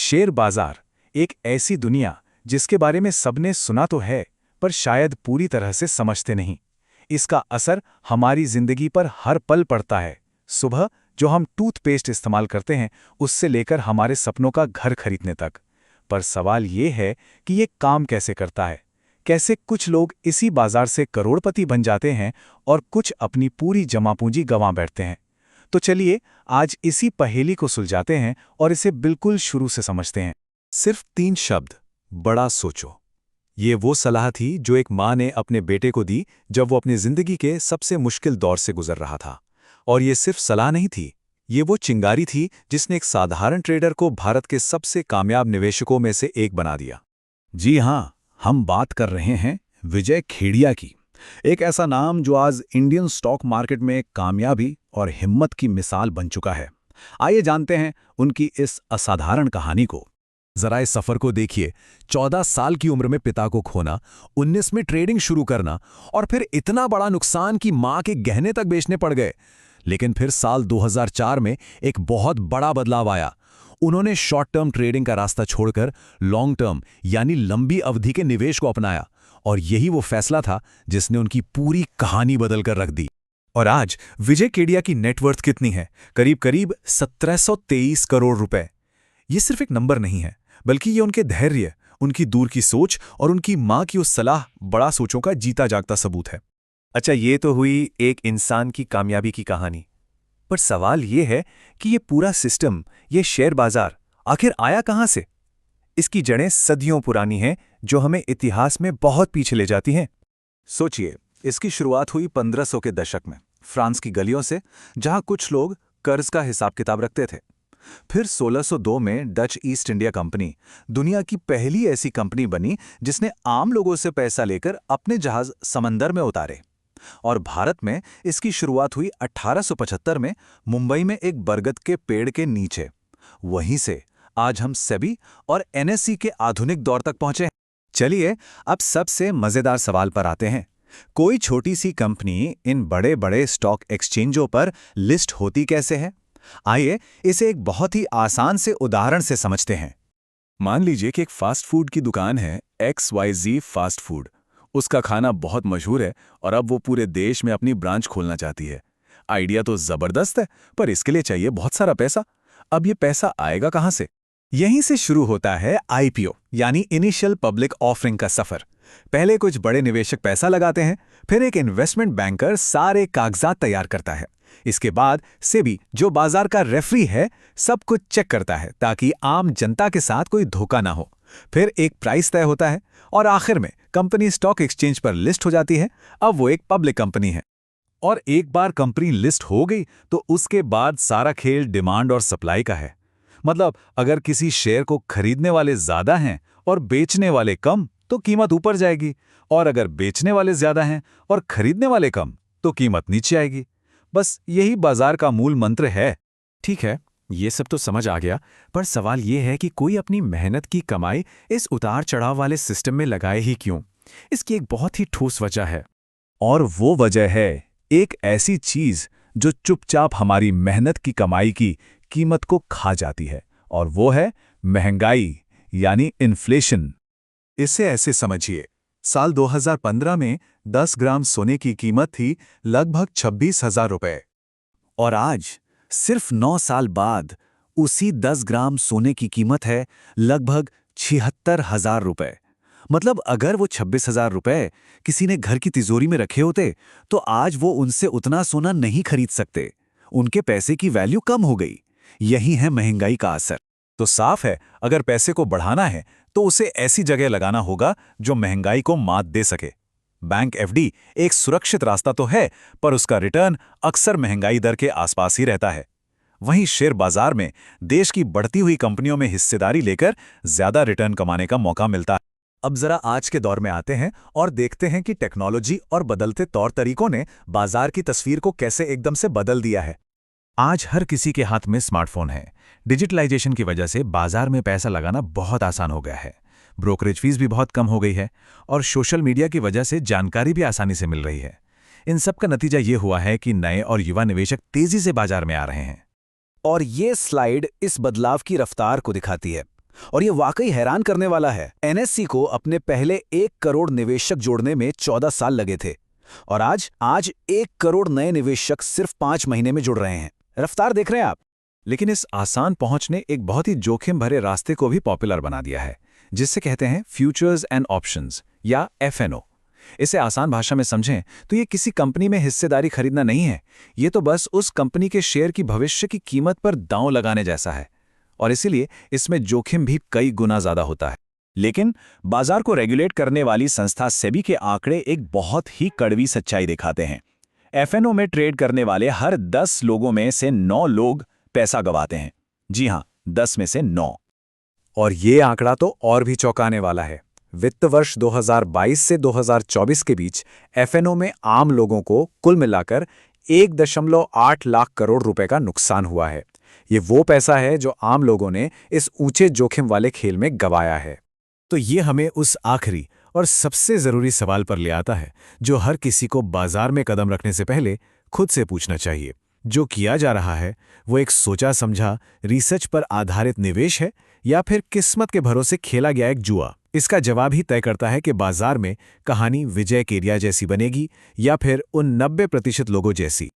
Share बाजार एक ऐसी दुनिया जिसके बारे में सबने सुना तो है, पर शायद पूरी तरह से समझते नहीं। इसका असर हमारी जिंदगी पर हर पल पड़ता है। सुबह जो हम टूथपेस्ट इस्तेमाल करते हैं, उससे लेकर हमारे सपनों का घर खरीदने तक। पर सवाल ये है कि ये काम कैसे करता है, कैसे कुछ लोग इसी बाजार से करोड़पति बन जाते हैं और कुछ अपनी पूरी जमा पूंजी गंवा बैठते हैं। तो चलिए आज इसी पहेली को सुलझाते हैं और इसे बिल्कुल शुरू से समझते हैं। सिर्फ 3 शब्द, बड़ा सोचो। ये वो सलाह थी जो एक माँ ने अपने बेटे को दी जब वो अपनी जिंदगी के सबसे मुश्किल दौर से गुजर रहा था। और ये सिर्फ सलाह नहीं थी, ये वो चिंगारी थी जिसने एक साधारण ट्रेडर को भारत के सबसे कामयाब निवेशकों में से एक बना दिया। जी हाँ, हम बात कर रहे हैं विजय खेड़िया की। एक ऐसा नाम जो आज इंडियन स्टॉक मार्केट में कामयाबी और हिम्मत की मिसाल बन चुका है। आइए जानते हैं उनकी इस असाधारण कहानी को। जरा इस सफर को देखिए। 14 साल की उम्र में पिता को खोना, 19 में ट्रेडिंग शुरू करना और फिर इतना बड़ा नुकसान कि मां के गहने तक बेचने पड़ गए। लेकिन फिर साल 2004 में एक बहुत बड़ा बदलाव आया। उन्होंने शॉर्ट टर्म ट्रेडिंग का रास्ता छोड़कर लॉन्ग टर्म यानी लंबी अवधि के निवेश को अपनाया। और यही वो फैसला था जिसने उनकी पूरी कहानी बदल कर रख दी। और आज विजय खेड़िया की नेटवर्थ कितनी है? करीब करीब 1723 करोड़ रुपए। ये सिर्फ एक नंबर नहीं है, बल्कि ये उनके धैर्य, उनकी दूर की सोच और उनकी मां की उस सलाह बड़ा सोचों का जीता जागता सबूत है। अच्छा, ये तो हुई एक इंसान की कामयाबी की कहानी। पर सवाल ये है कि ये पूरा सिस्टम, ये शेयर बाजार आखिर आया कहां से? इसकी जड़ें सदियों पुरानी हैं, जो हमें इतिहास में बहुत पीछे ले जाती हैं। सोचिए, इसकी शुरुआत हुई 1500 के दशक में फ्रांस की गलियों से, जहां कुछ लोग कर्ज का हिसाब किताब रखते थे। फिर 1602 में डच ईस्ट इंडिया कंपनी दुनिया की पहली ऐसी कंपनी बनी जिसने आम लोगों से पैसा लेकर अपने जहाज समंदर में उतारे। और भारत में इसकी शुरुआत हुई 1875 में मुंबई में एक बरगद के पेड़ के नीचे। वहीं से आज हम सेबी और एनएसई के आधुनिक दौर तक पहुंचे। चलिए अब सबसे मजेदार सवाल पर आते हैं। कोई छोटी सी कंपनी इन बड़े बड़े स्टॉक एक्सचेंजों पर लिस्ट होती कैसे है? आइए इसे एक बहुत ही आसान से उदाहरण से समझते हैं। मान लीजिए कि एक फास्ट फूड की दुकान है, XYZ फास्ट फूड। उसका खाना बहुत मशहूर है और अब वो पूरे देश में अपनी ब्रांच खोलना चाहती है। आइडिया तो जबरदस्त है, पर इसके लिए चाहिए बहुत सारा पैसा। अब ये पैसा आएगा कहां से? यहीं से शुरू होता है IPO यानी इनिशियल पब्लिक ऑफरिंग का सफर। पहले कुछ बड़े निवेशक पैसा लगाते हैं, फिर एक इन्वेस्टमेंट बैंकर सारे कागजात तैयार करता है। इसके बाद सेबी, जो बाजार का रेफरी है, सब कुछ चेक करता है ताकि आम जनता के साथ कोई धोखा ना हो। फिर एक प्राइस तय होता है और आखिर में कंपनी स्टॉक एक्सचेंज पर लिस्ट हो जाती है। अब वो एक पब्लिक कंपनी है। और एक बार कंपनी लिस्ट हो गई तो उसके बाद सारा खेल डिमांड और सप्लाई का है। मतलब अगर किसी शेयर को खरीदने वाले ज्यादा हैं और बेचने वाले कम, तो कीमत ऊपर जाएगी। और अगर बेचने वाले ज्यादा हैं और खरीदने वाले कम, तो कीमत नीचे आएगी। बस यही बाजार का मूल मंत्र है। ठीक है, ये सब तो समझ आ गया, पर सवाल ये है कि कोई अपनी मेहनत की कमाई इस उतार चढ़ाव वाले सिस्टम में लगाए ही क्यों? इसकी एक बहुत ही ठोस वजह है। और वो वजह है एक ऐसी चीज जो चुपचाप हमारी मेहनत की कमाई की कीमत को खा जाती है, और वो है महंगाई यानी इन्फ्लेशन। इसे ऐसे समझिए, साल 2015 में 10 ग्राम सोने की कीमत थी लगभग 26,000 रुपए। और आज सिर्फ 9 साल बाद उसी 10 ग्राम सोने की कीमत है लगभग 76,000 रुपए। मतलब अगर वो 26,000 रुपए किसी ने घर की तिजोरी में रखे होते, तो आज वो उनसे उतना सोना नहीं खरीद सकते। उनके पैसे की वैल्यू कम हो गई। यही है महंगाई का असर। तो साफ है, अगर पैसे को बढ़ाना है तो उसे ऐसी जगह लगाना होगा जो महंगाई को मात दे सके। बैंक FD एक सुरक्षित रास्ता तो है, पर उसका रिटर्न अक्सर महंगाई दर के आसपास ही रहता है। वहीं शेयर बाजार में देश की बढ़ती हुई कंपनियों में हिस्सेदारी लेकर ज्यादा रिटर्न कमाने का मौका मिलता है। अब जरा आज के दौर में आते हैं और देखते हैं कि टेक्नोलॉजी और बदलते तौर तरीकों ने बाजार की तस्वीर को कैसे एकदम से बदल दिया है। आज हर किसी के हाथ में स्मार्टफोन है। डिजिटलाइजेशन की वजह से बाजार में पैसा लगाना बहुत आसान हो गया है। ब्रोकरेज फीस भी बहुत कम हो गई है और सोशल मीडिया की वजह से जानकारी भी आसानी से मिल रही है। इन सब का नतीजा ये हुआ है कि नए और युवा निवेशक तेजी से बाजार में आ रहे हैं। और ये स्लाइड इस बदलाव की रफ्तार को दिखाती है। और ये वाकई हैरान करने वाला है। एनएससी को अपने पहले 1 करोड़ निवेशक जोड़ने में 14 साल लगे थे और आज 1 करोड़ नए निवेशक सिर्फ 5 महीने में जुड़ रहे हैं। रफ्तार देख रहे हैं आप। लेकिन इस आसान पहुंच ने एक बहुत ही जोखिम भरे रास्ते को भी पॉपुलर बना दिया है, जिससे कहते हैं फ्यूचर्स एंड ऑप्शंस या FNO। इसे आसान भाषा में समझें तो ये किसी कंपनी में हिस्सेदारी खरीदना नहीं है, ये तो बस उस कंपनी के शेयर की भविष्य की कीमत पर दांव लगाने जैसा है, और इसीलिए इसमें जोखिम भी कई गुना ज्यादा होता है। लेकिन बाजार को रेगुलेट करने वाली संस्था सेबी के आंकड़े एक बहुत ही कड़वी सच्चाई दिखाते हैं। FNO में ट्रेड करने वाले हर 10 लोगों में से 9 लोग पैसा गंवाते हैं। जी हां, 10 में से 9। और ये आंकड़ा तो और भी चौंकाने वाला है। वित्त वर्ष 2022 से 2024 के बीच FNO में आम लोगों को कुल मिलाकर 1.8 लाख करोड़ रुपए का नुकसान हुआ है। ये वो पैसा है जो आम लोगों ने इस ऊंचे जोखिम वाले खेल में गंवाया है। तो ये हमें उस आखिरी और सबसे जरूरी सवाल पर ले आता है जो हर किसी को बाजार में कदम रखने से पहले खुद से पूछना चाहिए। जो किया जा रहा है वो एक सोचा समझा रिसर्च पर आधारित निवेश है या फिर किस्मत के भरोसे खेला गया एक जुआ? इसका जवाब ही तय करता है कि बाजार में कहानी विजय केरिया जैसी बनेगी या फिर उन 90% लोगों जैसी